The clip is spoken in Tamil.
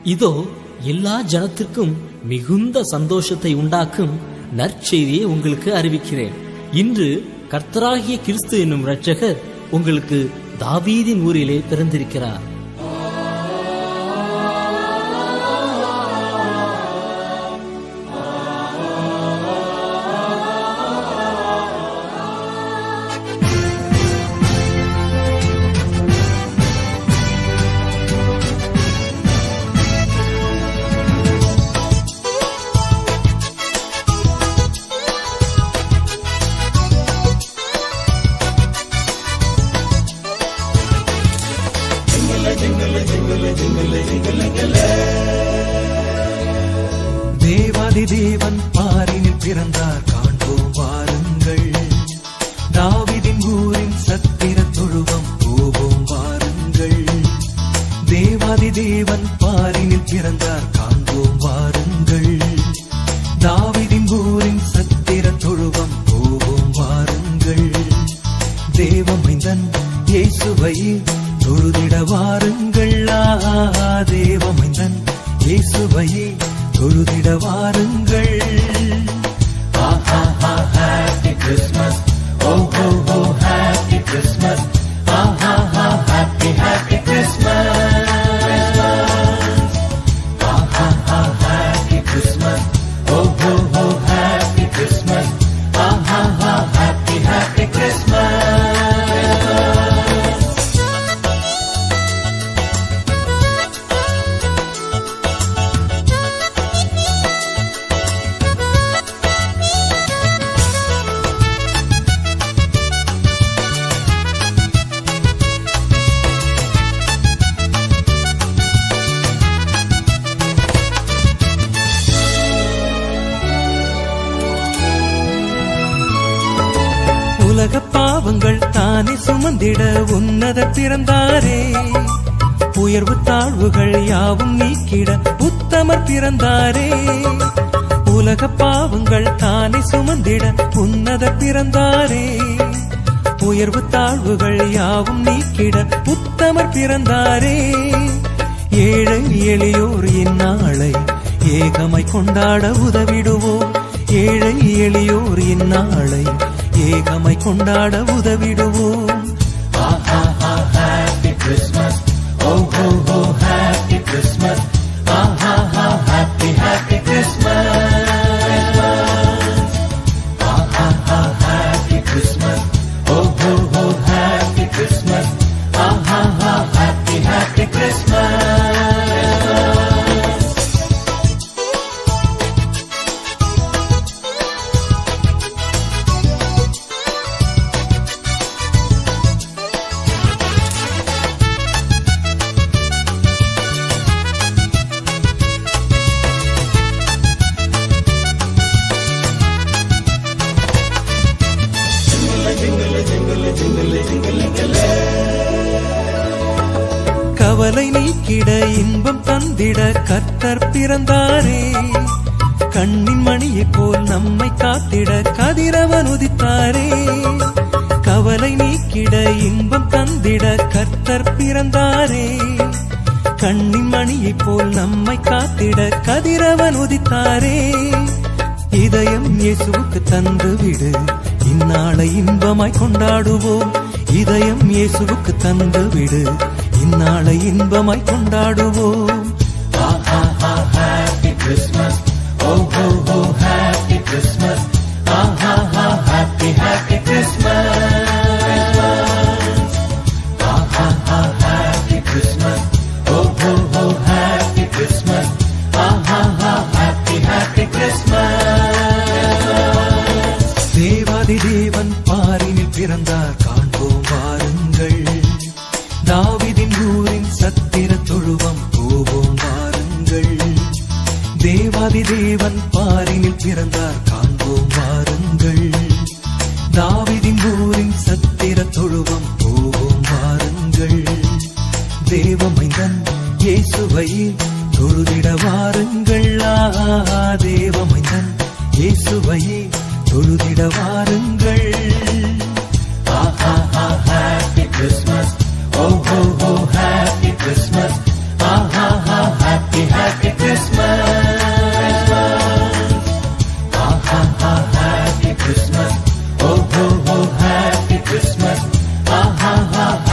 இதோ எல்லா ஜனத்திற்கும் மிகுந்த சந்தோஷத்தை உண்டாக்கும் நற்செய்தியை உங்களுக்கு அறிவிக்கிறேன். இன்று கர்த்தராகிய கிறிஸ்து என்னும் இரட்சகர் உங்களுக்கு தாவீதின் ஊரிலே பிறந்திருக்கிறார். தேவாதி தேவன் பாரினில் பிறந்தார், காண்போம் வாருங்கள். தாவீதின் ஊரின் சத்திர தொழுவம் போவோம் வாருங்கள். தேவாதி தேவன் பாரினில் பிறந்தார், காண்போம் வாருங்கள். தாவீதின் ஊரின் சத்திர தொழுவம் போவோம் வாருங்கள். தேவமைந்தன் இயேசுவை தொழுதிட வாருங்கள். தேவமைந்தன் இயேசுவையே தொழுதிட வாருங்கள். Happy Christmas, oh ho ho, Happy Christmas, happy happy Christmas. Happy Christmas, oh ho ho, Happy Christmas, happy happy Christmas. உலக பாவங்கள் தானே சுமந்திட உன்னத பிறந்தாரே. உயர்வு தாழ்வுகள் யாவும் நீக்கிட உத்தமர் பிறந்தாரே. உலக பாவங்கள் தானே சுமந்திட உன்னத பிறந்தாரே. உயர்வு தாழ்வுகள் யாவும் நீக்கிட உத்தமர் பிறந்தாரே. ஏழை எளியோர் இந்நாளை ஏகமாய் கொண்டாட உதவிடுவோம். ஏழை எளியோர் இந்நாளை ஏகமாய் கொண்டாட உதவிடுவோம். Happy Christmas, oh ho ho, Happy Christmas, happy happy Christmas. Happy Christmas, oh ho ho, Happy Christmas, happy happy Christmas. கவலை நீக்கிட இன்பம் தந்திட கர்த்தர் பிறந்தாரே. கண்ணின் மணியைப் போல் நம்மை காத்திட கதிரவன் உதித்தாரே. கவலை நீக்கிட இன்பம் தந்திட கர்த்தர் பிறந்தாரே. கண்ணின் மணியைப் போல் நம்மை காத்திட கதிரவன் உதித்தாரே. இதயம் இயேசுவுக்கு தந்து விடு, இந்நாளை இன்பமாய் கொண்டாடுவோம். இதயம் இயேசுவுக்கு தந்து விடு, இந்நாளை இன்பமாய் கொண்டாடுவோம். Happy Christmas, oh ho ho, Happy Christmas, happy happy Christmas. Happy Christmas, oh ho ho, Happy Christmas, happy happy Christmas. தேவாதி தேவன் பாரினில் பிறந்தார், காண்போம் வாருங்கள். தாவீதின் ஊரின் சத்திர தொழுவம் போவோம் வாருங்கள். தேவாதி தேவன் பாரினில் பிறந்தார், காண்போம் வாருங்கள். தாவீதின் ஊரின் சத்திர தொழுவம் போவோம் வாருங்கள். தேவமைந்தன் இயேசுவை தொழுதிட வாருங்கள். தேவமைந்தன் இயேசுவை தொழுதிட வாருங்கள். Happy Christmas, oh ho ho, Happy Christmas, happy happy ஹalleluya